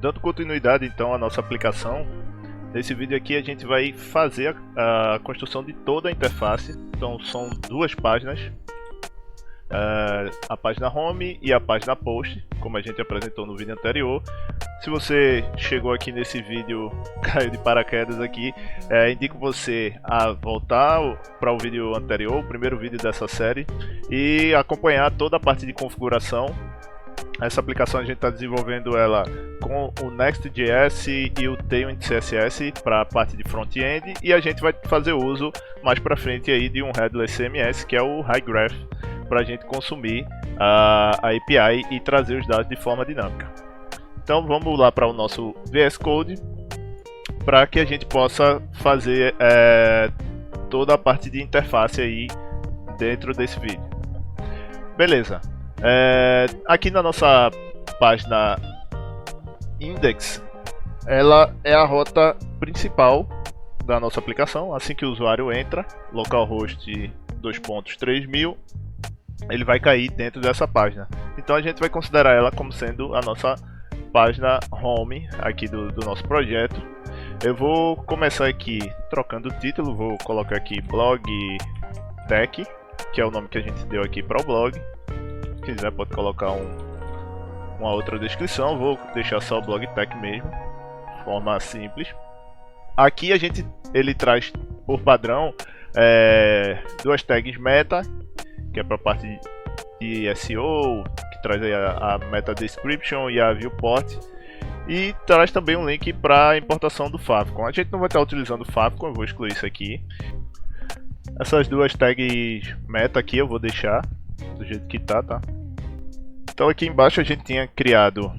Dando continuidade então à nossa aplicação, nesse vídeo aqui a gente vai fazer a construção de toda a interface. Então são duas páginas, a página Home e a página Post, como a gente apresentou no vídeo anterior. Se você chegou aqui nesse vídeo, caiu de paraquedas aqui, indico você a voltar para o vídeo anterior, o primeiro vídeo dessa série, e acompanhar toda a parte de configuração. Essa aplicação a gente está desenvolvendo ela com o Next.js e o Tailwind CSS para a parte de front-end, e a gente vai fazer uso mais para frente aí de um headless CMS, que é o HighGraph, para a gente consumir a API e trazer os dados de forma dinâmica. Então vamos lá para o nosso VS Code, para que a gente possa fazer toda a parte de interface aí dentro desse vídeo. Beleza. Aqui na nossa página index, ela é a rota principal da nossa aplicação. Assim que o usuário entra, localhost 2.3000, ele vai cair dentro dessa página. Então a gente vai considerar ela como sendo a nossa página home aqui do nosso projeto. Eu vou começar aqui trocando o título, vou colocar aqui blog tech, que é o nome que a gente deu aqui para o blog. Se quiser pode colocar uma outra descrição, vou deixar só o blog tech mesmo, de forma simples. Aqui ele traz por padrão duas tags meta, que é para a parte de SEO, que traz aí a meta description e a viewport, e traz também um link para a importação do favicon. A gente não vai estar utilizando o favicon, eu vou excluir isso aqui. Essas duas tags meta aqui eu vou deixar do jeito que tá. Então aqui embaixo a gente tinha criado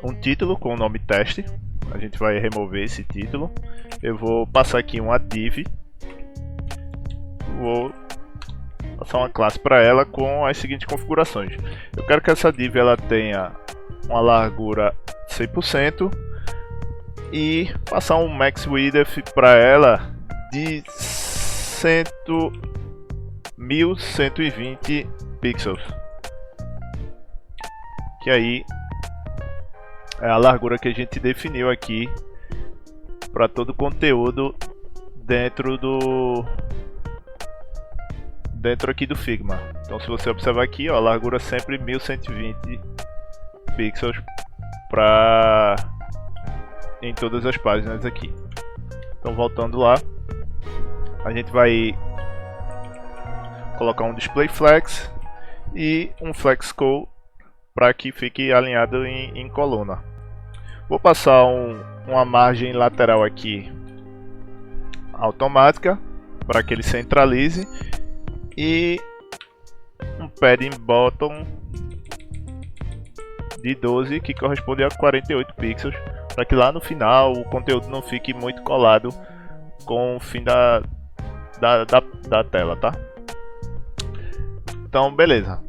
um título com o nome teste. A gente vai remover esse título. Eu vou passar aqui uma div. Vou passar uma classe para ela com as seguintes configurações. Eu quero que essa div ela tenha uma largura 100% e passar um max width para ela de 1120 pixels, que aí é a largura que a gente definiu aqui para todo o conteúdo dentro aqui do Figma. Então se você observar aqui, ó, a largura sempre 1120 pixels em todas as páginas aqui. Então voltando lá, a gente vai colocar um display flex e um flex call para que fique alinhado em coluna. Vou passar uma margem lateral aqui automática para que ele centralize e um padding bottom de 12 que corresponde a 48 pixels, para que lá no final o conteúdo não fique muito colado com o fim da tela, tá? Então beleza,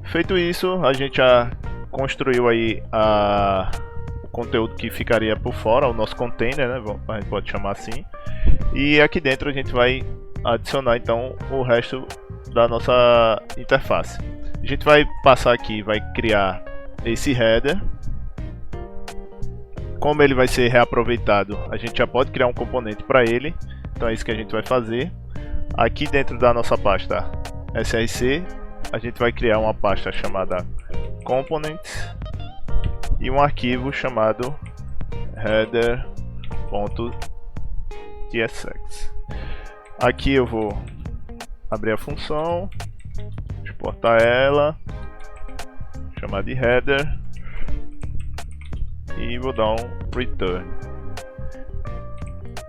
feito isso, a gente já construiu aí o conteúdo que ficaria por fora, o nosso container, né? A gente pode chamar assim. E aqui dentro a gente vai adicionar então o resto da nossa interface. A gente vai passar aqui, vai criar esse header. Como ele vai ser reaproveitado, a gente já pode criar um componente para ele. Então é isso que a gente vai fazer. Aqui dentro da nossa pasta src, a gente vai criar uma pasta chamada components e um arquivo chamado header.tsx. Aqui eu vou abrir a função, exportar ela, chamar de header e vou dar um return.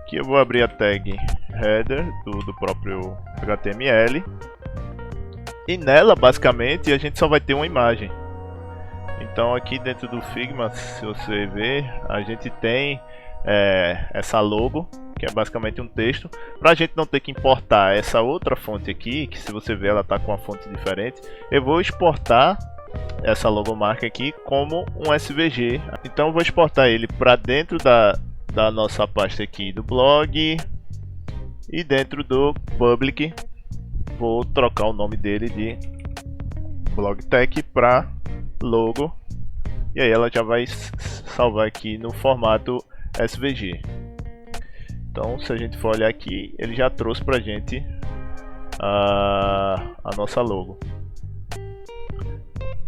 Aqui eu vou abrir a tag header do próprio HTML. E nela, basicamente, a gente só vai ter uma imagem. Então aqui dentro do Figma, se você ver, a gente tem essa logo, que é basicamente um texto. Para a gente não ter que importar essa outra fonte aqui, que se você ver ela está com uma fonte diferente, eu vou exportar essa logomarca aqui como um SVG. Então eu vou exportar ele para dentro da nossa pasta aqui do blog, e dentro do public vou trocar o nome dele de blog tech para logo e aí ela já vai salvar aqui no formato SVG. Então, se a gente for olhar aqui, ele já trouxe pra gente a nossa logo.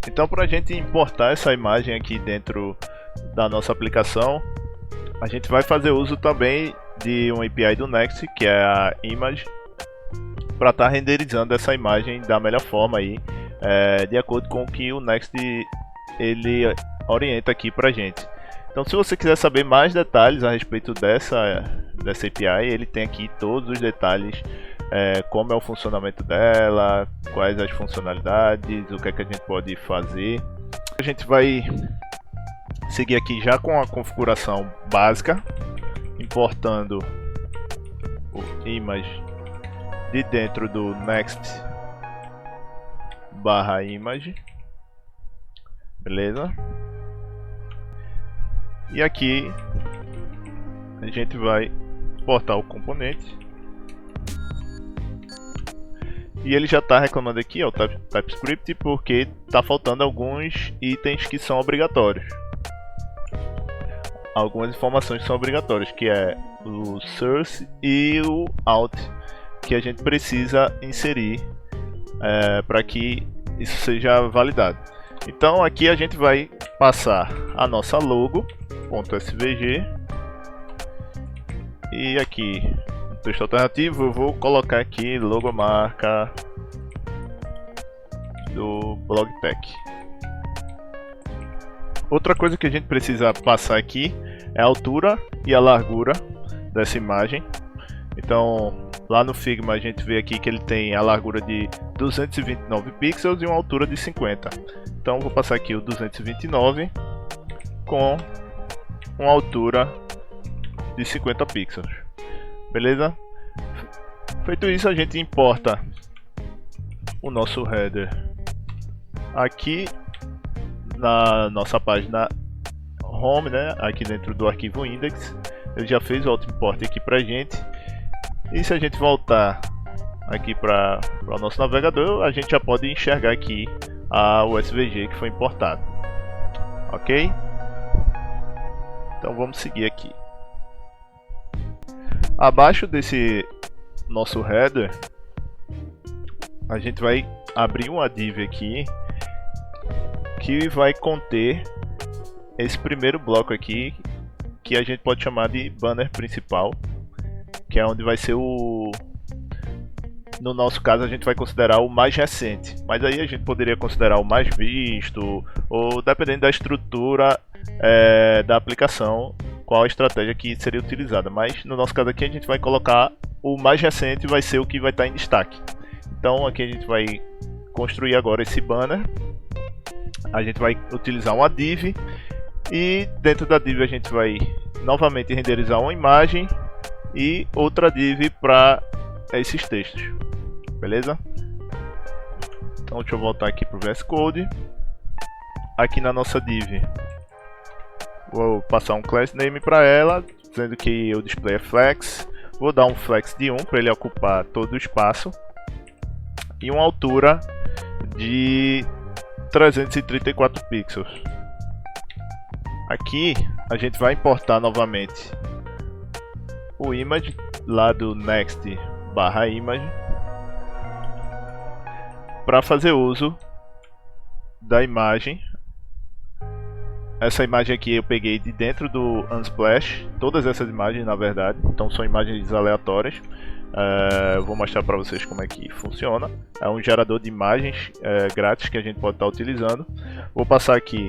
Então, para a gente importar essa imagem aqui dentro da nossa aplicação, a gente vai fazer uso também de uma API do Next, que é a Image, para estar renderizando essa imagem da melhor forma aí, de acordo com o que o Next ele orienta aqui para a gente. Então, se você quiser saber mais detalhes a respeito dessa API, ele tem aqui todos os detalhes, como é o funcionamento dela, quais as funcionalidades, o que é que a gente pode fazer. A gente vai seguir aqui já com a configuração básica, importando o image de dentro do next/image, beleza? E aqui a gente vai importar o componente. E ele já está reclamando aqui, ó, o TypeScript, porque está faltando alguns itens que são obrigatórios. Algumas informações que são obrigatórias, que é o source e o out, que a gente precisa inserir para que isso seja validado. Então aqui a gente vai passar a nossa logo .svg, e aqui no texto alternativo eu vou colocar aqui logomarca do BlogTech. Outra coisa que a gente precisa passar aqui é a altura e a largura dessa imagem. Então lá no Figma a gente vê aqui que ele tem a largura de 229 pixels e uma altura de 50. Então vou passar aqui o 229 com uma altura de 50 pixels, beleza? Feito isso, a gente importa o nosso header aqui na nossa página home, né? Aqui dentro do arquivo index, ele já fez o auto-import aqui pra gente. E se a gente voltar aqui para o nosso navegador, a gente já pode enxergar aqui o SVG que foi importado, ok? Então vamos seguir aqui. Abaixo desse nosso header, a gente vai abrir uma div aqui que vai conter esse primeiro bloco aqui, que a gente pode chamar de banner principal, que é onde vai ser no nosso caso a gente vai considerar o mais recente, mas aí a gente poderia considerar o mais visto, ou dependendo da estrutura da aplicação, qual a estratégia que seria utilizada. Mas no nosso caso aqui a gente vai colocar o mais recente, vai ser o que vai estar em destaque. Então aqui a gente vai construir agora esse banner. A gente vai utilizar uma div, e dentro da div a gente vai novamente renderizar uma imagem e outra div para esses textos, beleza? Então deixa eu voltar aqui para o VS Code. Aqui na nossa div vou passar um class name para ela, dizendo que o display é flex. Vou dar um flex de 1 para ele ocupar todo o espaço, e uma altura de 334 pixels. Aqui a gente vai importar novamente o image lá do next/image para fazer uso da imagem. Essa imagem aqui eu peguei de dentro do Unsplash, todas essas imagens na verdade, então são imagens aleatórias. Eu vou mostrar para vocês como é que funciona. É um gerador de imagens grátis que a gente pode estar utilizando. Vou passar aqui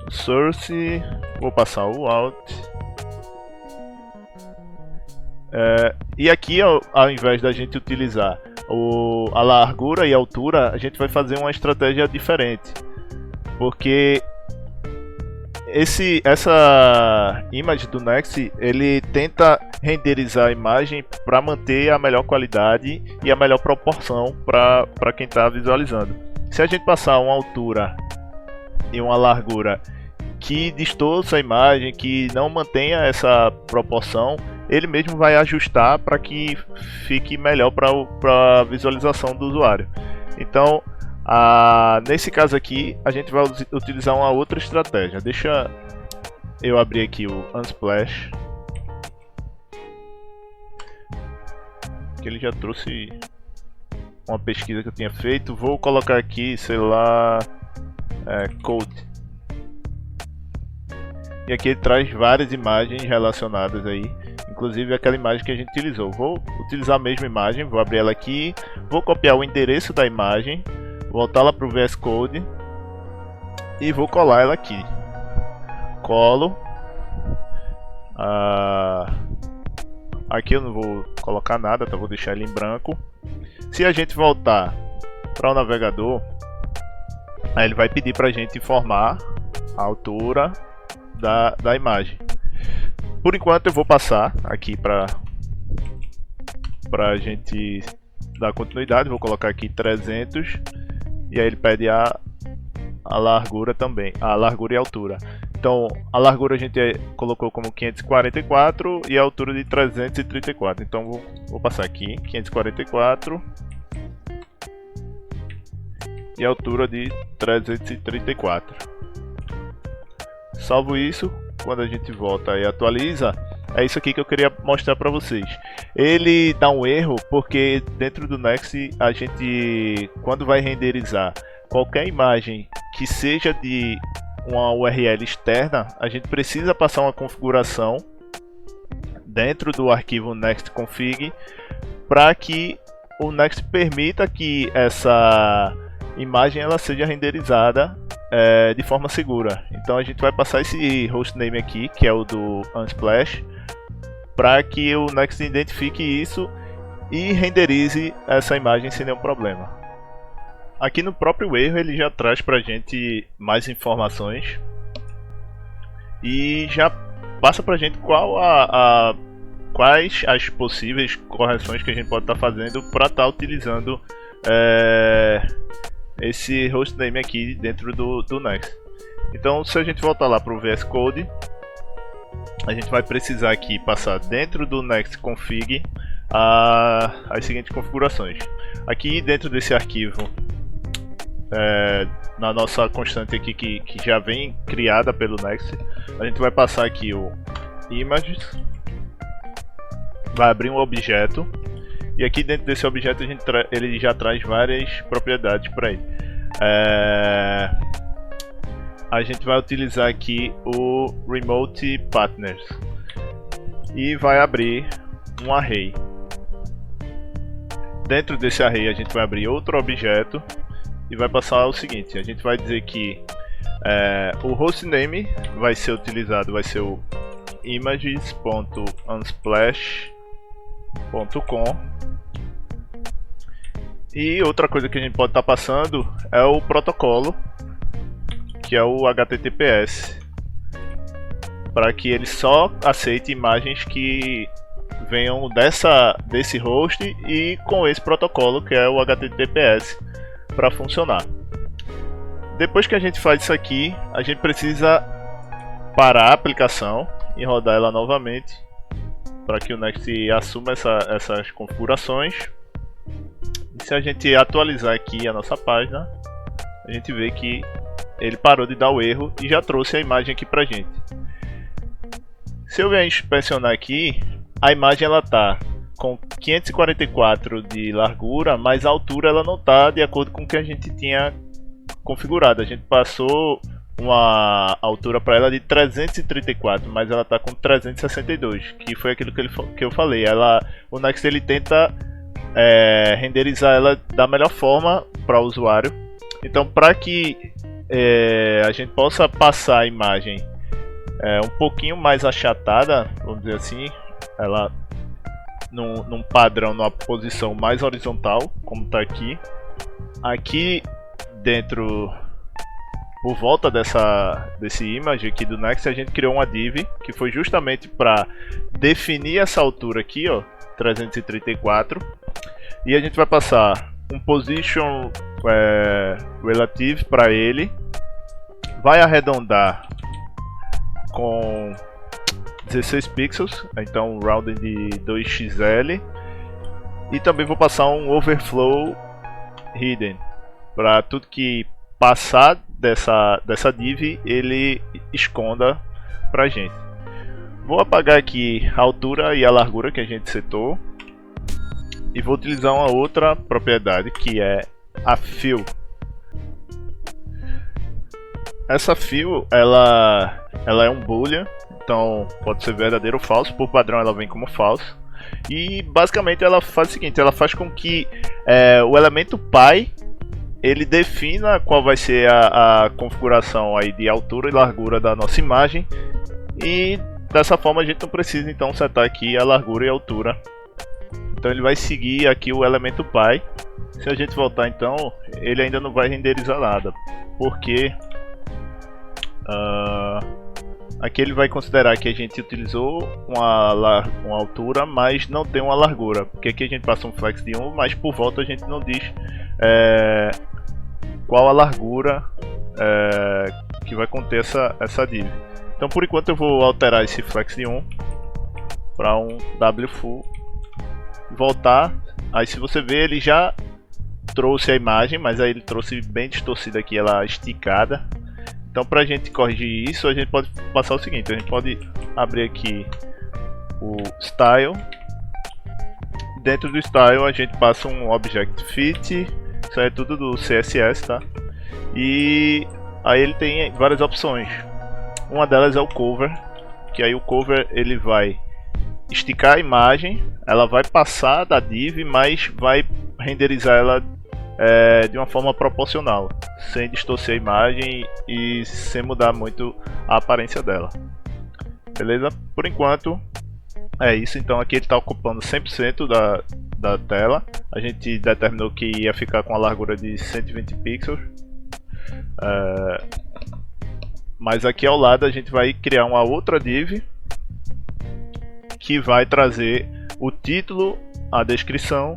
o source, vou passar o out. E aqui, ao invés da gente utilizar a largura e a altura, a gente vai fazer uma estratégia diferente, porque essa image do Next, ele tenta renderizar a imagem para manter a melhor qualidade e a melhor proporção para quem está visualizando. Se a gente passar uma altura e uma largura que distorça a imagem, que não mantenha essa proporção, ele mesmo vai ajustar para que fique melhor para a visualização do usuário. Então Nesse caso aqui, a gente vai utilizar uma outra estratégia. Deixa eu abrir aqui o Unsplash, que ele já trouxe uma pesquisa que eu tinha feito. Vou colocar aqui, sei lá, Code. E aqui ele traz várias imagens relacionadas aí, inclusive aquela imagem que a gente utilizou. Vou utilizar a mesma imagem, vou abrir ela aqui, vou copiar o endereço da imagem, voltar lá para o VS Code e vou colar ela aqui. Colo. Aqui eu não vou colocar nada, tá? Vou deixar ele em branco. Se a gente voltar para o navegador, aí ele vai pedir para a gente informar a altura da imagem. Por enquanto eu vou passar aqui para a gente dar continuidade. Vou colocar aqui 300 e aí ele pede a largura também, a largura e a altura. Então a largura a gente colocou como 544 e a altura de 334. Então vou passar aqui 544 e a altura de 334. Salvo isso. Quando a gente volta e atualiza, é isso aqui que eu queria mostrar para vocês. Ele dá um erro porque dentro do Next a gente, quando vai renderizar qualquer imagem que seja de uma URL externa, a gente precisa passar uma configuração dentro do arquivo nextconfig para que o Next permita que essa imagem ela seja renderizada de forma segura. Então a gente vai passar esse hostname aqui, que é o do Unsplash, para que o Next identifique isso e renderize essa imagem sem nenhum problema. Aqui no próprio erro ele já traz para a gente mais informações e já passa para a gente quais as possíveis correções que a gente pode estar fazendo para estar utilizando esse hostname aqui dentro do Next. Então, se a gente voltar lá para o VS Code, a gente vai precisar aqui passar dentro do Next config as seguintes configurações. Aqui dentro desse arquivo, na nossa constante aqui que já vem criada pelo Next, a gente vai passar aqui o images, vai abrir um objeto. E aqui dentro desse objeto ele já traz várias propriedades para ele. A gente vai utilizar aqui o Remote Partners e vai abrir um array. Dentro desse array a gente vai abrir outro objeto e vai passar o seguinte: a gente vai dizer que o hostname vai ser utilizado, vai ser o images.unsplash.com. E outra coisa que a gente pode estar passando é o protocolo, que é o HTTPS, para que ele só aceite imagens que venham desse host e com esse protocolo, que é o HTTPS, para funcionar. Depois que a gente faz isso aqui, a gente precisa parar a aplicação e rodar ela novamente para que o Next assuma essas configurações. E se a gente atualizar aqui a nossa página, a gente vê que ele parou de dar o erro e já trouxe a imagem aqui pra gente. Se eu vier inspecionar aqui, a imagem ela tá com 544 de largura, mas a altura ela não tá de acordo com o que a gente tinha configurado. A gente passou uma altura para ela de 334, mas ela tá com 362, que foi aquilo que eu falei. O Next ele tenta renderizar ela da melhor forma para o usuário. Então, para que a gente possa passar a imagem um pouquinho mais achatada, vamos dizer assim, ela num padrão, numa posição mais horizontal, como está aqui. Aqui dentro, por volta desse image aqui do Next, a gente criou uma div que foi justamente para definir essa altura aqui, ó, 334. E a gente vai passar um position relative para ele, vai arredondar com 16 pixels, então rounding de 2xl, e também vou passar um overflow hidden para tudo que passar dessa div ele esconda pra gente. Vou apagar aqui a altura e a largura que a gente setou e vou utilizar uma outra propriedade que é a fill. Essa fill ela é um boolean, então pode ser verdadeiro ou falso. Por padrão ela vem como falso e basicamente ela faz o seguinte: ela faz com que o elemento pi ele defina qual vai ser a configuração aí de altura e largura da nossa imagem, e dessa forma a gente não precisa então setar aqui a largura e a altura. Então ele vai seguir aqui o elemento pi. Se a gente voltar então, ele ainda não vai renderizar nada, porque aqui ele vai considerar que a gente utilizou uma altura, mas não tem uma largura, porque aqui a gente passa um flex de 1, mas por volta a gente não diz qual a largura que vai conter essa div. Então por enquanto eu vou alterar esse flex de 1 para um wfull, voltar. Aí se você ver, ele já trouxe a imagem, mas aí ele trouxe bem distorcida aqui, ela esticada. Então para a gente corrigir isso, a gente pode passar o seguinte: a gente pode abrir aqui o style. Dentro do style a gente passa um object fit, isso aí é tudo do CSS, tá? E aí ele tem várias opções. Uma delas é o cover, que aí o cover ele vai esticar a imagem, ela vai passar da div, mas vai renderizar ela de uma forma proporcional, sem distorcer a imagem e sem mudar muito a aparência dela. Beleza? Por enquanto é isso. Então aqui ele está ocupando 100% da tela. A gente determinou que ia ficar com a largura de 120 pixels. Mas aqui ao lado a gente vai criar uma outra div que vai trazer o título, a descrição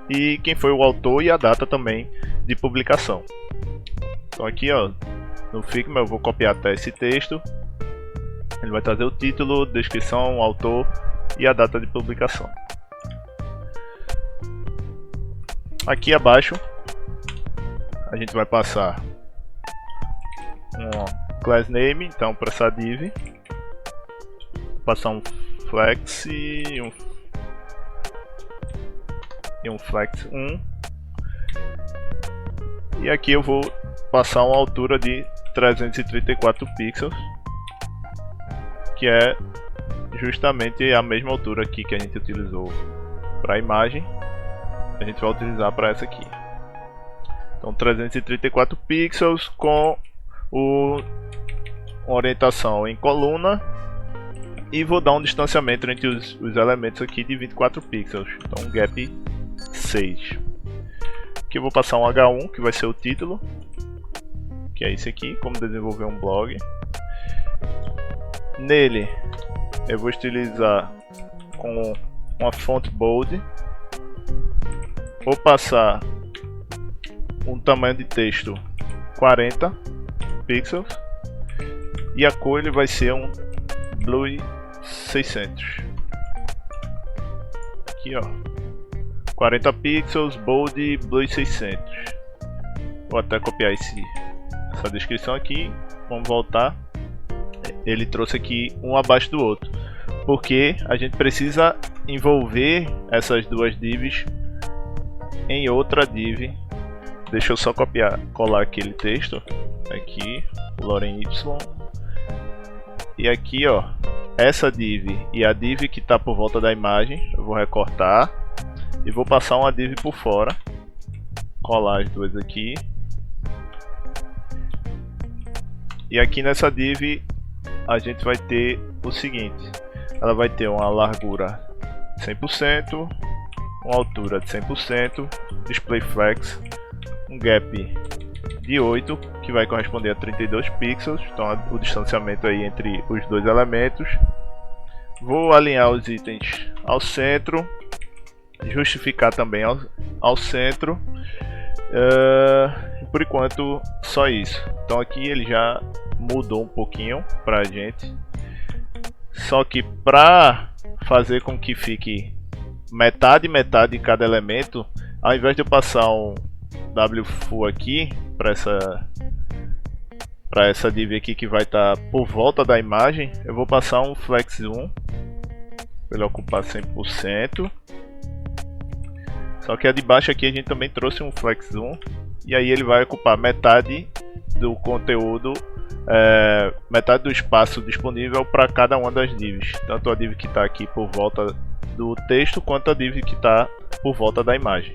e quem foi o autor e a data também de publicação. Então aqui ó, no Figma eu vou copiar até esse texto. Ele vai trazer o título, descrição, o autor e a data de publicação. Aqui abaixo a gente vai passar um class name, então para essa div passar um flex e um flex 1, e aqui eu vou passar uma altura de 334 pixels, que é justamente a mesma altura aqui que a gente utilizou para a imagem, a gente vai utilizar para essa aqui. Então 334 pixels com uma orientação em coluna, e vou dar um distanciamento entre os elementos aqui de 24 pixels, então um gap 6. Aqui eu vou passar um H1 que vai ser o título, que é esse aqui, como desenvolver um blog. Nele eu vou estilizar com uma font bold, vou passar um tamanho de texto 40 pixels e a cor ele vai ser um blue 600. Aqui ó, 40 pixels, bold, blue 600. Vou até copiar essa descrição aqui. Vamos voltar. Ele trouxe aqui um abaixo do outro, porque a gente precisa envolver essas duas divs em outra div. Deixa eu só colar aquele texto aqui, Loren Y, e aqui ó, essa div e a div que está por volta da imagem eu vou recortar e vou passar uma div por fora, colar as duas aqui, e aqui nessa div a gente vai ter o seguinte: ela vai ter uma largura 100%, uma altura de 100%, display flex, um gap de 8 que vai corresponder a 32 pixels, então o distanciamento aí entre os dois elementos. Vou alinhar os itens ao centro, justificar também ao centro. Por enquanto só isso. Então aqui ele já mudou um pouquinho pra gente, só que para fazer com que fique metade de cada elemento, ao invés de eu passar wfull aqui para essa div aqui que vai estar por volta da imagem. Eu vou passar um flex zoom para ele ocupar 100%. Só que a de baixo aqui a gente também trouxe um flex zoom, e aí ele vai ocupar metade do conteúdo, metade do espaço disponível para cada uma das divs, tanto a div que está aqui por volta do texto quanto a div que está por volta da imagem.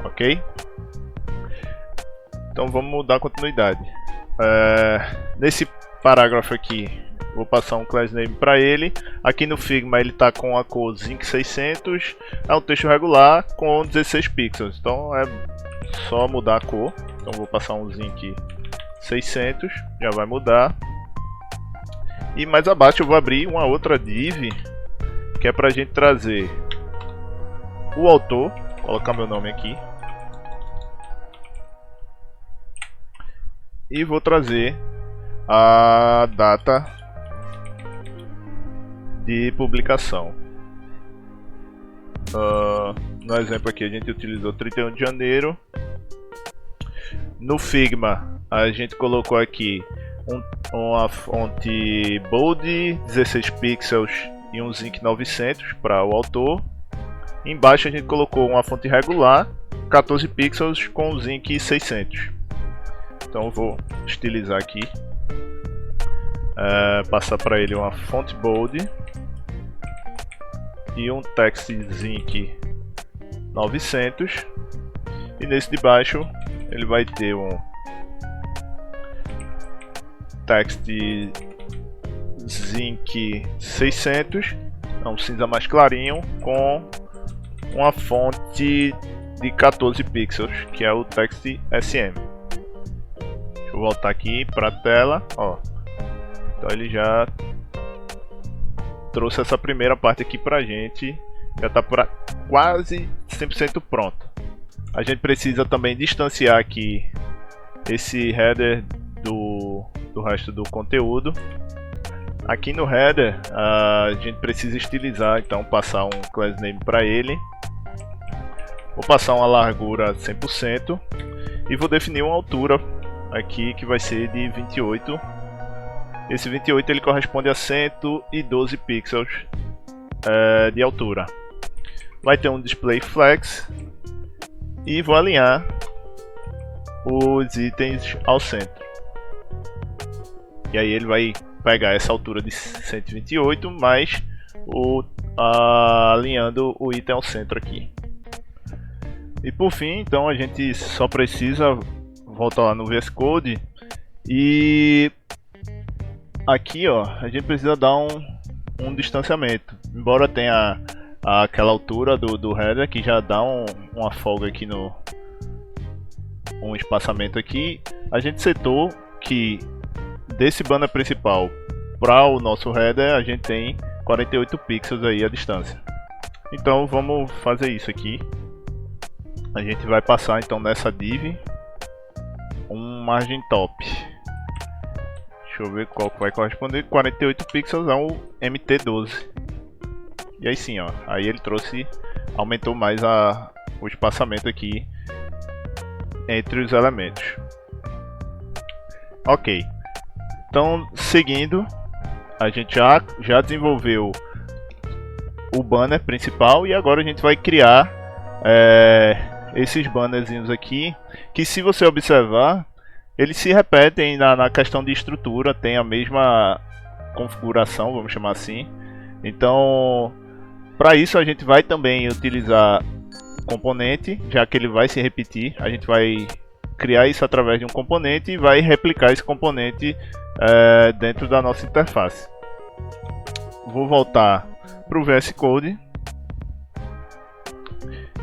Ok? Então vamos dar continuidade. Nesse parágrafo aqui vou passar um class name para ele. Aqui no Figma ele está com a cor Zinc 600, é um texto regular com 16 pixels, então é só mudar a cor. Então vou passar um Zinc 600, já vai mudar. E mais abaixo eu vou abrir uma outra div, que é para a gente trazer o autor, colocar meu nome aqui, e vou trazer a data de publicação. No exemplo aqui a gente utilizou 31 de janeiro. No Figma a gente colocou aqui uma fonte bold 16 pixels e um Zinc 900 para o autor. Embaixo a gente colocou uma fonte regular 14 pixels com Zinc 600. Então eu vou estilizar aqui, passar para ele uma fonte bold e um text Zinc 900, e nesse de baixo ele vai ter um text Zinc 600, é um cinza mais clarinho com uma fonte de 14 pixels, que é o text SM. Deixa eu voltar aqui para a tela, ó. Então ele já trouxe essa primeira parte aqui pra gente, já está quase 100% pronto. A gente precisa também distanciar aqui esse header do resto do conteúdo. Aqui no header a gente precisa estilizar, então passar um class name para ele. Vou passar uma largura 100% e vou definir uma altura aqui que vai ser de 28. Esse 28 ele corresponde a 112 pixels de altura. Vai ter um display flex e vou alinhar os itens ao centro. E aí ele vai pegar essa altura de 128 mais alinhando o item ao centro aqui. E por fim, então a gente só precisa voltar lá no VS Code e aqui, ó, a gente precisa dar um distanciamento. Embora tenha aquela altura do header que já dá uma folga aqui um espaçamento aqui, a gente setou que desse banner principal para o nosso header a gente tem 48 pixels aí a distância. Então vamos fazer isso aqui. A gente vai passar então nessa div um margin top. Deixa eu ver qual vai corresponder. 48 pixels é um MT12. E aí sim, ó, aí ele aumentou mais o espaçamento aqui entre os elementos. Ok, então seguindo, a gente já desenvolveu o banner principal e agora a gente vai criar esses bannerzinhos aqui, que se você observar, eles se repetem na questão de estrutura, tem a mesma configuração, vamos chamar assim. Então, para isso a gente vai também utilizar componente, já que ele vai se repetir. A gente vai criar isso através de um componente e vai replicar esse componente dentro da nossa interface. Vou voltar para o VS Code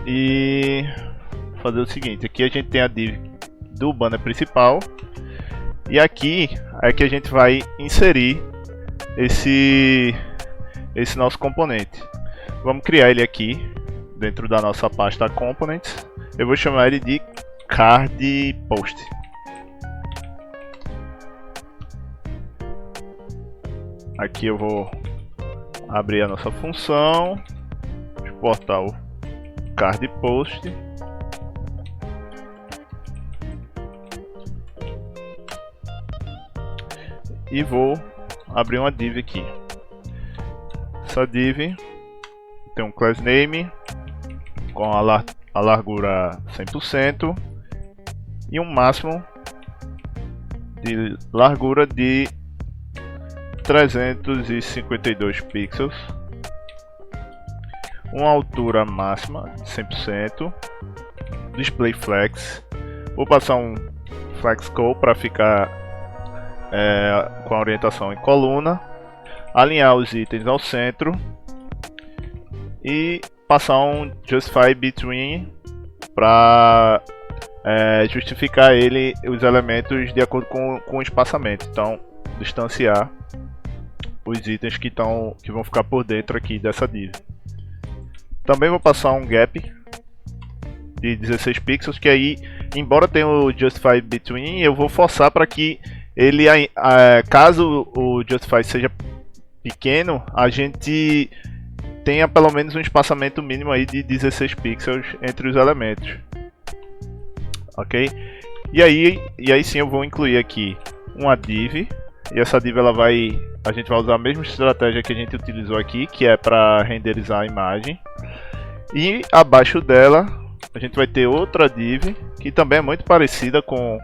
e fazer o seguinte. Aqui a gente tem a div do banner principal e aqui é que a gente vai inserir esse nosso componente. Vamos criar ele aqui dentro da nossa pasta components. Eu vou chamar ele de card post. Aqui eu vou abrir a nossa função, exportar o card post e vou abrir uma div aqui. Essa div tem um class name com a largura 100% e um máximo de largura de 352 pixels, uma altura máxima de 100%, display flex. Vou passar um flex call para ficar com a orientação em coluna, alinhar os itens ao centro e passar um justify between para justificar os elementos de acordo com o espaçamento. Então, distanciar os itens que vão ficar por dentro aqui dessa div. Também vou passar um gap de 16 pixels, que aí, embora tenha o justify between, eu vou forçar para que ele, caso o justify seja pequeno, a gente tenha pelo menos um espaçamento mínimo aí de 16 pixels entre os elementos. Ok? E aí sim eu vou incluir aqui uma div, e essa div a gente vai usar a mesma estratégia que a gente utilizou aqui, que é para renderizar a imagem. E abaixo dela a gente vai ter outra div que também é muito parecida com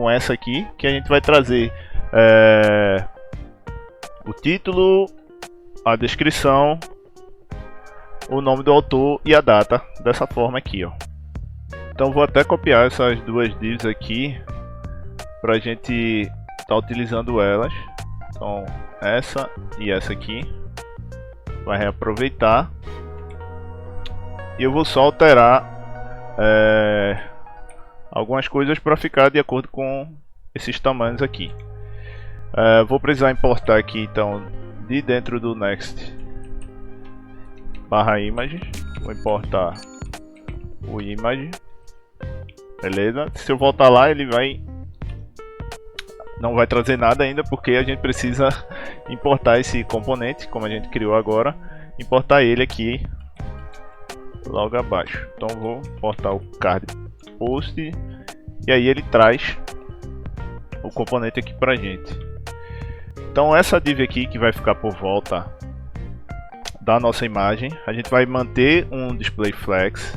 essa aqui, que a gente vai trazer o título, a descrição, o nome do autor e a data, dessa forma aqui, ó. Então vou até copiar essas duas divs aqui para a gente estar utilizando elas. Então essa e essa aqui vai reaproveitar, e eu vou só alterar algumas coisas para ficar de acordo com esses tamanhos aqui. Vou precisar importar aqui então de dentro do next /image, vou importar o image, beleza? Se eu voltar lá ele não vai trazer nada ainda, porque a gente precisa importar esse componente, como a gente criou agora, importar ele aqui logo abaixo. Então vou importar o card post, e aí ele traz o componente aqui pra gente. Então essa div aqui que vai ficar por volta da nossa imagem, a gente vai manter um display flex,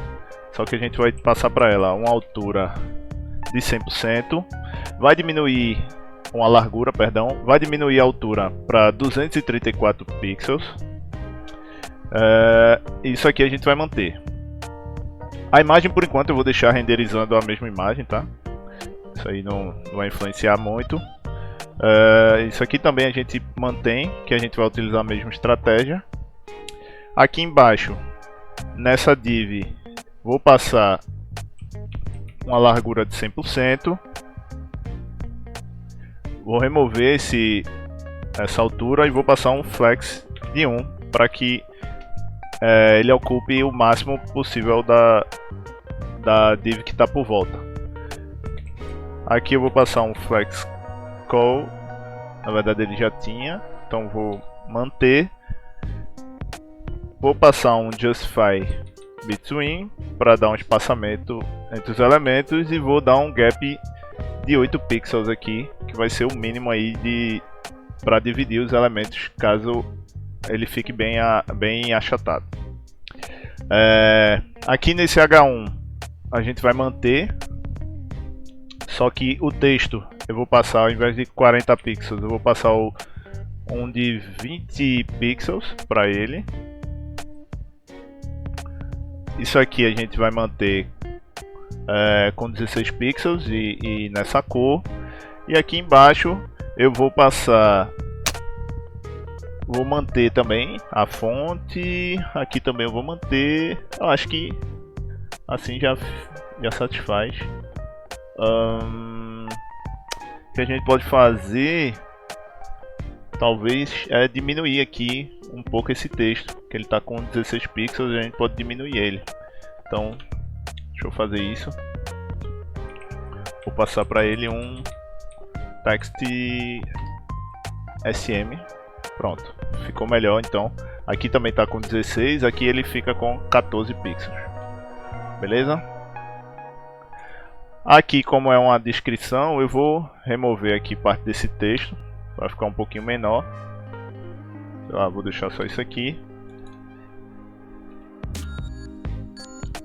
só que a gente vai passar para ela uma altura de 100%, vai diminuir uma largura, perdão, vai diminuir a altura para 234 pixels. Isso aqui a gente vai manter. A imagem por enquanto eu vou deixar renderizando a mesma imagem, tá? Isso aí não vai influenciar muito. Isso aqui também a gente mantém, que a gente vai utilizar a mesma estratégia. Aqui embaixo, nessa div, vou passar uma largura de 100%. Vou remover essa altura e vou passar um flex de 1 para que ele ocupe o máximo possível da div que está por volta. Aqui eu vou passar um flex call, na verdade ele já tinha, então vou manter. Vou passar um justify between para dar um espaçamento entre os elementos, e vou dar um gap de 8 pixels aqui, que vai ser o mínimo aí para dividir os elementos, caso ele fique bem achatado. Aqui nesse H1 a gente vai manter, só que o texto eu vou passar, ao invés de 40 pixels, eu vou passar um de 20 pixels para ele. Isso aqui a gente vai manter com 16 pixels e nessa cor. E aqui embaixo eu vou manter também a fonte. Aqui também eu vou manter. Eu acho que assim já satisfaz. O que a gente pode fazer talvez é diminuir aqui um pouco esse texto, que ele está com 16 pixels, a gente pode diminuir ele. Então deixa eu fazer isso. Vou passar para ele um text SM. Pronto, ficou melhor. Então aqui também está com 16, aqui ele fica com 14 pixels. Beleza? Aqui, como é uma descrição, eu vou remover aqui parte desse texto. vai ficar um pouquinho menor. Sei lá, vou deixar só isso aqui.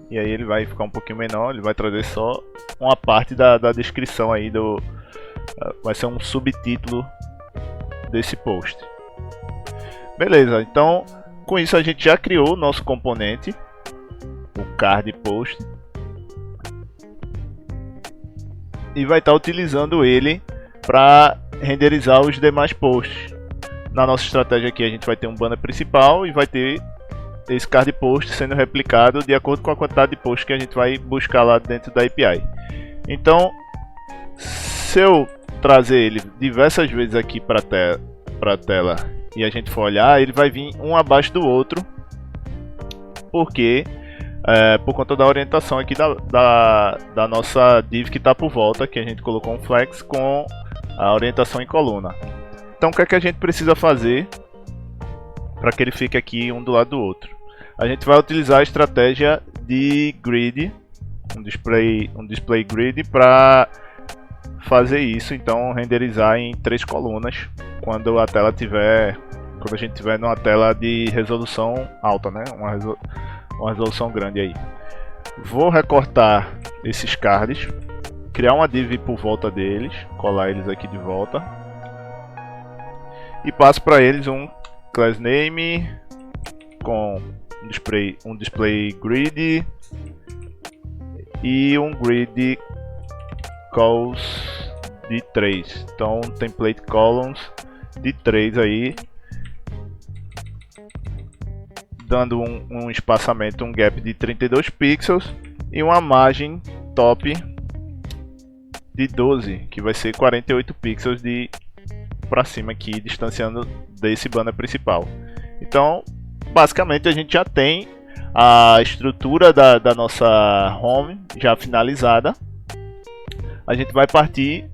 E aí ele vai ficar um pouquinho menor, ele vai trazer só uma parte da descrição aí do... vai ser um subtítulo desse post. Beleza, então com isso a gente já criou o nosso componente, o card post. E vai estar utilizando ele para renderizar os demais posts. Na nossa estratégia aqui a gente vai ter um banner principal e vai ter esse card post sendo replicado de acordo com a quantidade de posts que a gente vai buscar lá dentro da API. Então, se eu trazer ele diversas vezes aqui para a tela e a gente for olhar, ele vai vir um abaixo do outro, porque por conta da orientação aqui da nossa div que está por volta, que a gente colocou um flex com a orientação em coluna. Então o que é que a gente precisa fazer para que ele fique aqui um do lado do outro? A gente vai utilizar a estratégia de grid, um display grid, para fazer isso. Então renderizar em 3 colunas quando a gente tiver numa tela de resolução alta, né? Uma resolução grande aí. Vou recortar esses cards, criar uma div por volta deles, colar eles aqui de volta e passo para eles um class name com um display grid e um grid calls de 3. Então template columns de 3 aí, dando um espaçamento, um gap de 32 pixels e uma margem top de 12, que vai ser 48 pixels para cima aqui, distanciando desse banner principal. Então, basicamente a gente já tem a estrutura da nossa home já finalizada. A gente vai partir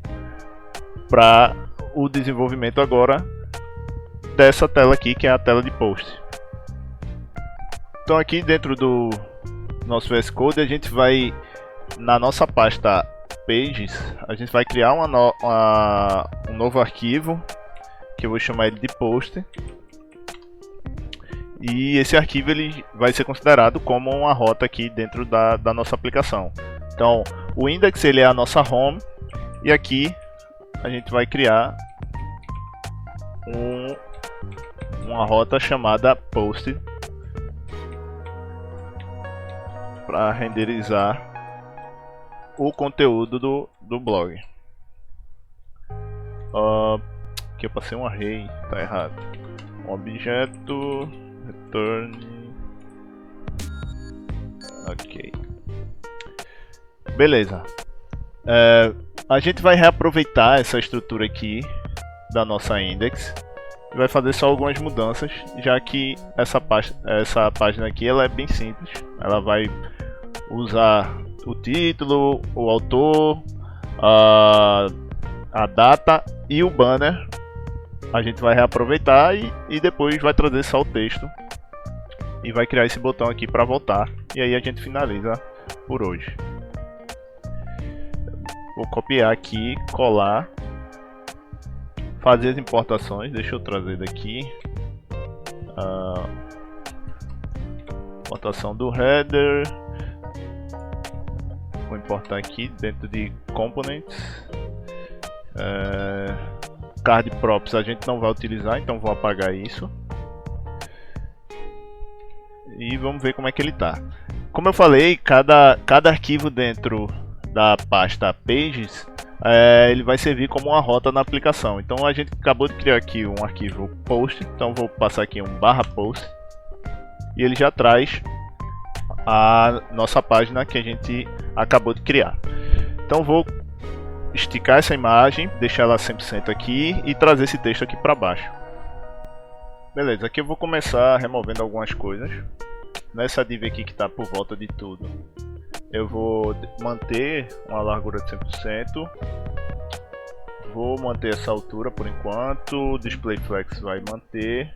para o desenvolvimento agora dessa tela aqui, que é a tela de post. Então aqui dentro do nosso VS Code a gente vai, na nossa pasta Pages, a gente vai criar um novo arquivo, que eu vou chamar ele de post. E esse arquivo ele vai ser considerado como uma rota aqui dentro da nossa aplicação. Então o index ele é a nossa home, e aqui a gente vai criar uma rota chamada post para renderizar o conteúdo do blog. Aqui eu passei um array, tá errado. Um objeto return. Ok. Beleza. A gente vai reaproveitar essa estrutura aqui da nossa index e vai fazer só algumas mudanças, já que essa página aqui ela é bem simples. Ela vai usar o título, o autor, a data e o banner. A gente vai reaproveitar e depois vai trazer só o texto e vai criar esse botão aqui para voltar, e aí a gente finaliza por hoje. Vou copiar aqui, colar, fazer as importações. Deixa eu trazer daqui a importação do header. Vou importar aqui dentro de components. Card props a gente não vai utilizar, então vou apagar isso. E vamos ver como é que ele tá. Como eu falei, cada arquivo dentro da pasta Pages ele vai servir como uma rota na aplicação. Então a gente acabou de criar aqui um arquivo post, então vou passar aqui um /post e ele já traz a nossa página que a gente acabou de criar. Então vou esticar essa imagem, deixar ela 100% aqui e trazer esse texto aqui para baixo. Beleza, aqui eu vou começar removendo algumas coisas. Nessa div aqui que está por volta de tudo, eu vou manter uma largura de 100%. Vou manter essa altura por enquanto. O display flex vai manter.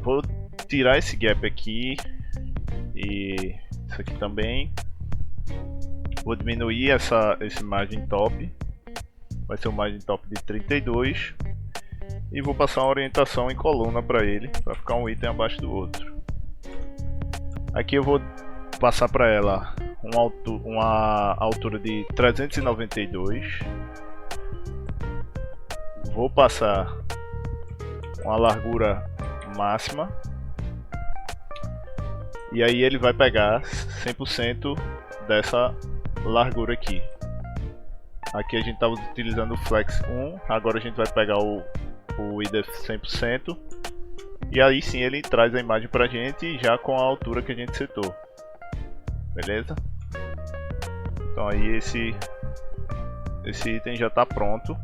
Vou tirar esse gap aqui e isso aqui também. Vou diminuir essa margem top. vai ser um margin top de 32. E vou passar uma orientação em coluna para ele, para ficar um item abaixo do outro. Aqui eu vou passar para ela uma altura de 392. Vou passar uma largura máxima. E aí ele vai pegar 100% dessa largura aqui. Aqui a gente estava utilizando o Flex 1, agora a gente vai pegar o width 100%. E aí sim ele traz a imagem pra gente já com a altura que a gente setou. Beleza? Então aí esse item já está pronto.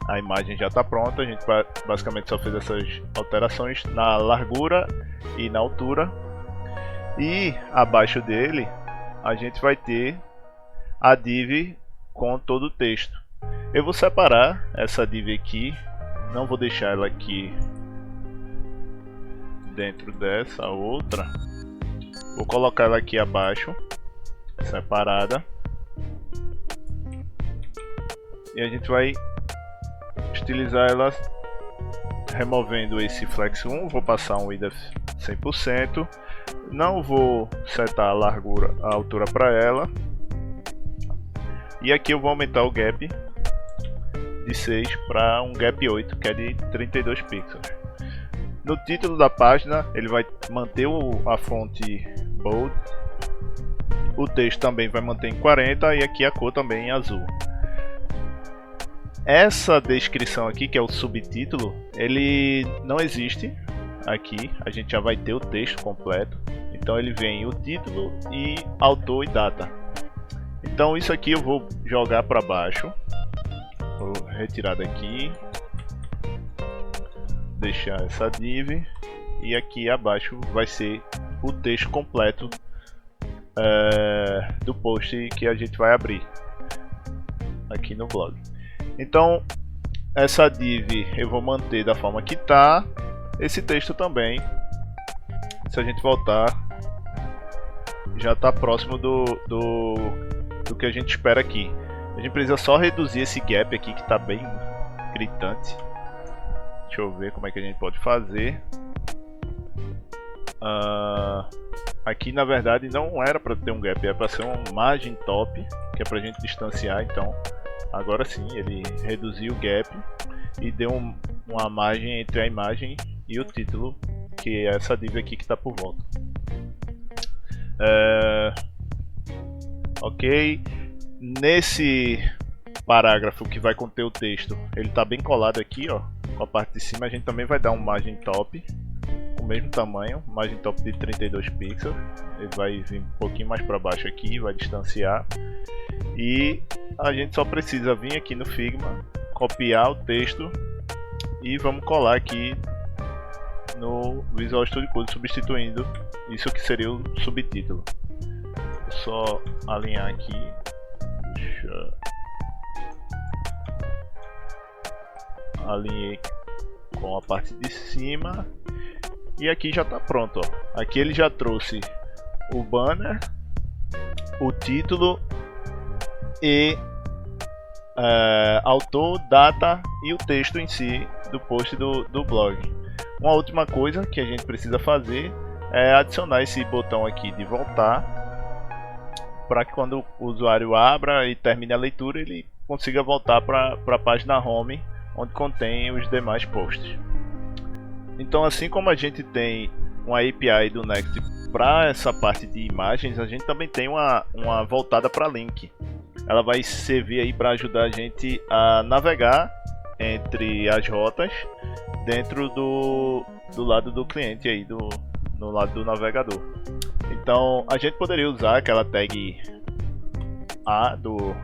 A imagem já está pronta, a gente basicamente só fez essas alterações na largura e na altura. E abaixo dele a gente vai ter a div com todo o texto. Eu vou separar essa div aqui, não vou deixar ela aqui dentro dessa outra. Vou colocar ela aqui abaixo, separada. E a gente vai estilizar ela removendo esse Flex 1. Vou passar um width 100%. Não vou setar a largura, a altura para ela. E aqui eu vou aumentar o gap de 6 para um gap 8, que é de 32 pixels. No título da página ele vai manter a fonte bold. O texto também vai manter em 40 e aqui a cor também em azul. Essa descrição aqui, que é o subtítulo, ele não existe aqui. A gente já vai ter o texto completo. Então ele vem o título e autor e data. Então isso aqui eu vou jogar para baixo. Vou retirar daqui. Deixar essa div. E aqui abaixo vai ser o texto completo do post que a gente vai abrir aqui no blog. Então essa div eu vou manter da forma que está. Esse texto também, se a gente voltar, já está próximo do que a gente espera aqui. A gente precisa só reduzir esse gap aqui que está bem gritante. Deixa eu ver como é que a gente pode fazer. Aqui na verdade não era para ter um gap, era para ser um margin top, que é para a gente distanciar. Então agora sim ele reduziu o gap e deu uma margem entre a imagem e o título, que é essa div aqui que está por volta. Ok, nesse parágrafo que vai conter o texto, ele está bem colado aqui, ó, com a parte de cima. A gente também vai dar um margin top com o mesmo tamanho, margin top de 32 pixels. Ele vai vir um pouquinho mais para baixo aqui, vai distanciar. E a gente só precisa vir aqui no Figma, copiar o texto e vamos colar aqui no Visual Studio Code, substituindo isso que seria o subtítulo. Vou só alinhar aqui. Alinhei com a parte de cima e aqui já está pronto, ó. Aqui ele já trouxe o banner, o título e autor, data e o texto em si do post do blog. Uma última coisa que a gente precisa fazer é adicionar esse botão aqui de voltar, para que quando o usuário abra e termine a leitura ele consiga voltar para a página home, onde contém os demais posts. Então, assim como a gente tem uma API do Next para essa parte de imagens, a gente também tem uma voltada para link. Ela vai servir aí para ajudar a gente a navegar entre as rotas dentro do lado do cliente aí, no lado do navegador. Então a gente poderia usar aquela tag A do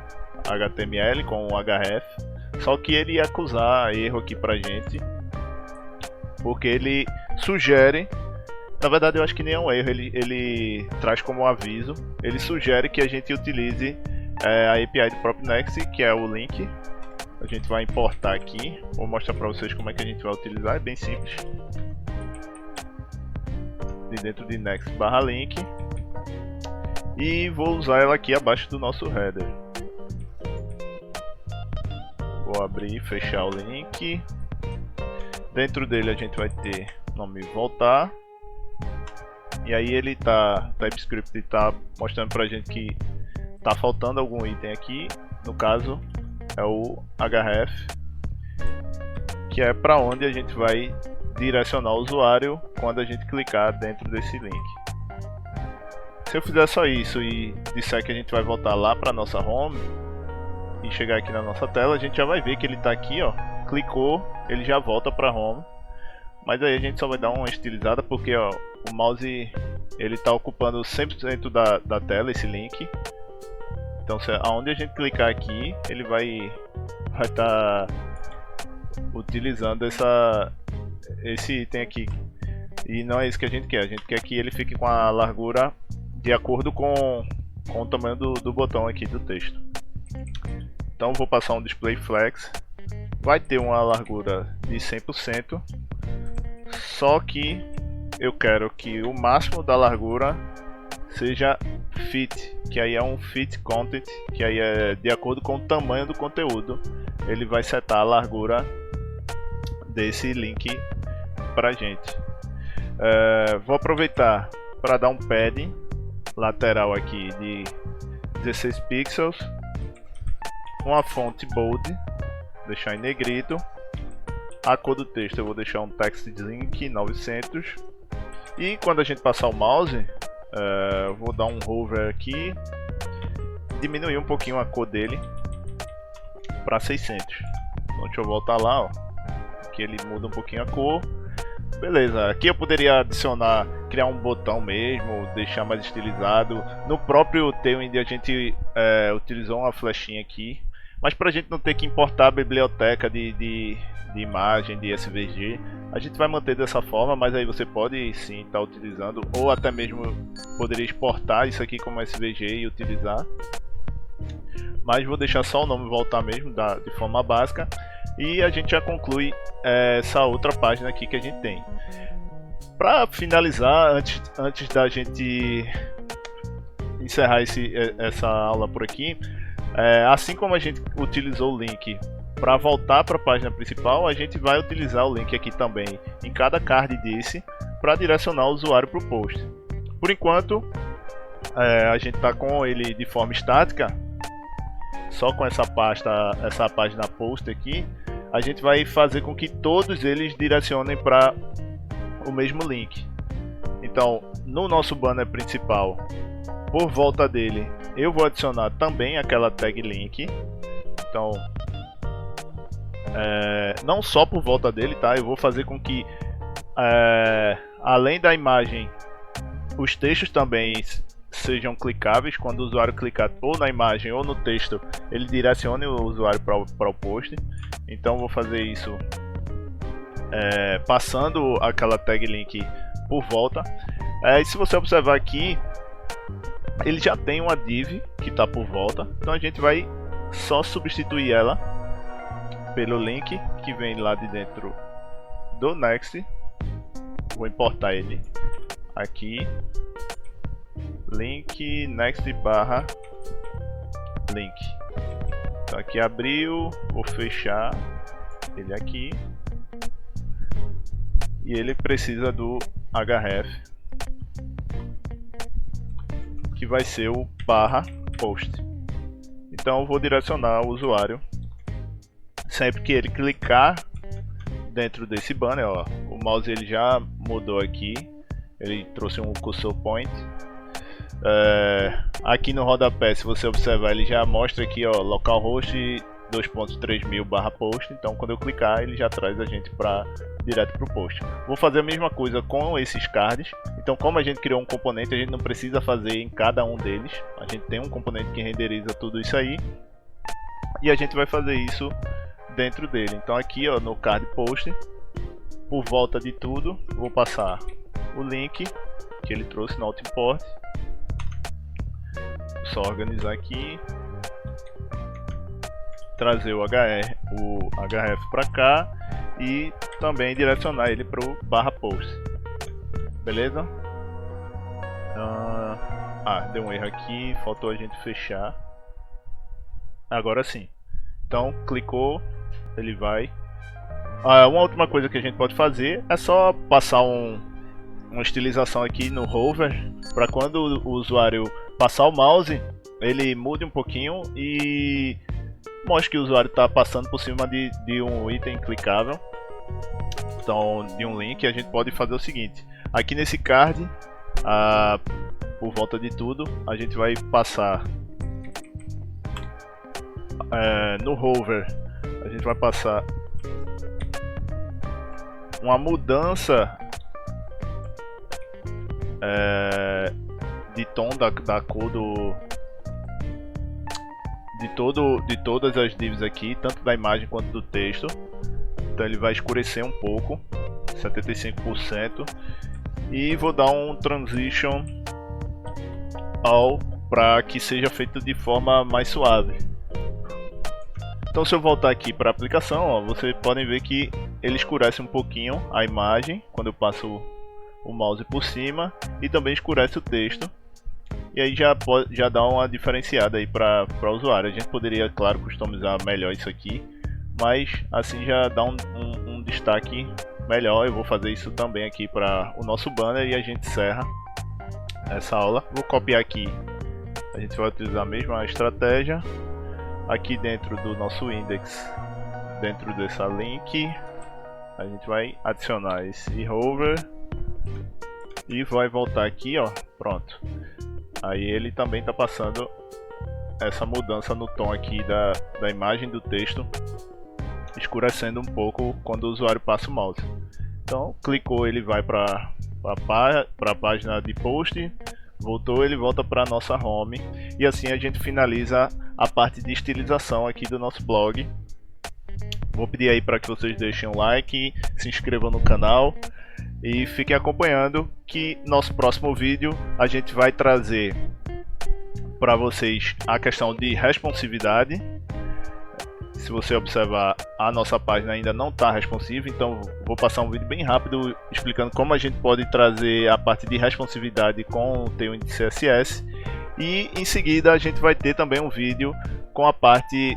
HTML com o href, só que ele ia acusar erro aqui pra gente, porque ele sugere, na verdade eu acho que nem é um erro, ele traz como um aviso, ele sugere que a gente utilize a API do próprio Next, que é o link. A gente vai importar aqui, vou mostrar para vocês como é que a gente vai utilizar, é bem simples. De dentro de Next/link, e vou usar ela aqui abaixo do nosso header. Vou abrir e fechar o link. Dentro dele a gente vai ter nome voltar. E aí ele TypeScript está mostrando pra gente que tá faltando algum item aqui. No caso é o href, que é para onde a gente vai direcionar o usuário quando a gente clicar dentro desse link. Se eu fizer só isso e disser que a gente vai voltar lá para nossa home e chegar aqui na nossa tela, a gente já vai ver que ele está aqui, ó. Clicou, ele já volta para home. Mas aí a gente só vai dar uma estilizada porque, ó, o mouse ele está ocupando 100% da tela, esse link. Então, aonde a gente clicar aqui, ele vai estar utilizando esse item aqui. E não é isso que a gente quer que ele fique com a largura de acordo com o tamanho do botão aqui do texto. Então vou passar um display flex, vai ter uma largura de 100%, só que eu quero que o máximo da largura seja fit, que aí é um fit content, que aí é de acordo com o tamanho do conteúdo, ele vai setar a largura desse link pra gente. Vou aproveitar para dar um padding lateral aqui de 16 pixels, uma fonte bold, deixar em negrito, a cor do texto eu vou deixar um text link 900, e quando a gente passar o mouse, vou dar um hover aqui, diminuir um pouquinho a cor dele para 600. Então deixa eu voltar lá, ó, que ele muda um pouquinho a cor. Beleza, aqui eu poderia adicionar, criar um botão mesmo, deixar mais estilizado. No próprio Tailwind a gente utilizou uma flechinha aqui, mas para a gente não ter que importar a biblioteca de imagem, de SVG, a gente vai manter dessa forma, mas aí você pode sim estar utilizando, ou até mesmo poderia exportar isso aqui como SVG e utilizar. Mas vou deixar só o nome voltar mesmo, de forma básica. E a gente já conclui essa outra página aqui que a gente tem. Para finalizar, antes da gente encerrar essa aula por aqui, assim como a gente utilizou o link para voltar para a página principal, a gente vai utilizar o link aqui também em cada card desse para direcionar o usuário para o post. Por enquanto, a gente está com ele de forma estática, só com essa página post aqui. A gente vai fazer com que todos eles direcionem para o mesmo link. Então, no nosso banner principal, por volta dele, eu vou adicionar também aquela tag link. Então, não só por volta dele, tá? Eu vou fazer com que, além da imagem, os textos também sejam clicáveis. Quando o usuário clicar ou na imagem ou no texto, ele direcione o usuário para o post. Então vou fazer isso passando aquela tag link por volta. E se você observar aqui, ele já tem uma div que está por volta, então a gente vai só substituir ela pelo link que vem lá de dentro do Next. Vou importar ele aqui, link next barra link. Então aqui abriu, vou fechar ele aqui, e ele precisa do href, que vai ser o barra post. Então eu vou direcionar o usuário sempre que ele clicar dentro desse banner, ó, o mouse ele já mudou aqui, ele trouxe um cursor point. Aqui no rodapé, se você observar, ele já mostra aqui, ó, localhost 2.3000 barra post. Então quando eu clicar, ele já traz a gente direto para o post. Vou fazer a mesma coisa com esses cards. Então, como a gente criou um componente, a gente não precisa fazer em cada um deles. A gente tem um componente que renderiza tudo isso aí, e a gente vai fazer isso dentro dele. Então aqui, ó, no card post, por volta de tudo, vou passar o link que ele trouxe no auto-import. Só organizar aqui, trazer o href para cá e também direcionar ele para o barra post. Beleza? Deu um erro aqui, faltou a gente fechar. Agora sim. Então clicou, ele vai. Uma última coisa que a gente pode fazer é só passar uma estilização aqui no hover, para quando o usuário passar o mouse, ele mude um pouquinho e mostre que o usuário está passando por cima de um item clicável. Então, de um link, a gente pode fazer o seguinte: aqui nesse card, por volta de tudo, a gente vai passar no hover, a gente vai passar uma mudança de tom da cor de todas as divs aqui, tanto da imagem quanto do texto. Então ele vai escurecer um pouco, 75%, e vou dar um transition all para que seja feito de forma mais suave. Então, se eu voltar aqui para a aplicação, ó, vocês podem ver que ele escurece um pouquinho a imagem quando eu passo o mouse por cima, e também escurece o texto. E aí já dá uma diferenciada aí para o usuário. A gente poderia, claro, customizar melhor isso aqui, mas assim já dá um destaque melhor. Eu vou fazer isso também aqui para o nosso banner e a gente encerra essa aula. Vou copiar aqui, a gente vai utilizar a mesma estratégia. Aqui dentro do nosso index, dentro dessa link, a gente vai adicionar esse hover e vai voltar aqui, ó, pronto. Aí ele também está passando essa mudança no tom aqui da imagem do texto, escurecendo um pouco quando o usuário passa o mouse. Então, clicou, ele vai para a página de post, voltou, ele volta para a nossa home, e assim a gente finaliza a parte de estilização aqui do nosso blog. Vou pedir aí para que vocês deixem um like, se inscrevam no canal e fiquem acompanhando, que nosso próximo vídeo a gente vai trazer para vocês a questão de responsividade. Se você observar, a nossa página ainda não está responsiva, então vou passar um vídeo bem rápido explicando como a gente pode trazer a parte de responsividade com o Tailwind CSS. E em seguida a gente vai ter também um vídeo com a parte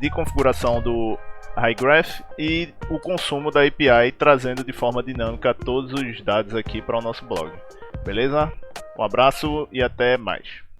de configuração do HighGraph e o consumo da API, trazendo de forma dinâmica todos os dados aqui para o nosso blog. Beleza? Um abraço e até mais.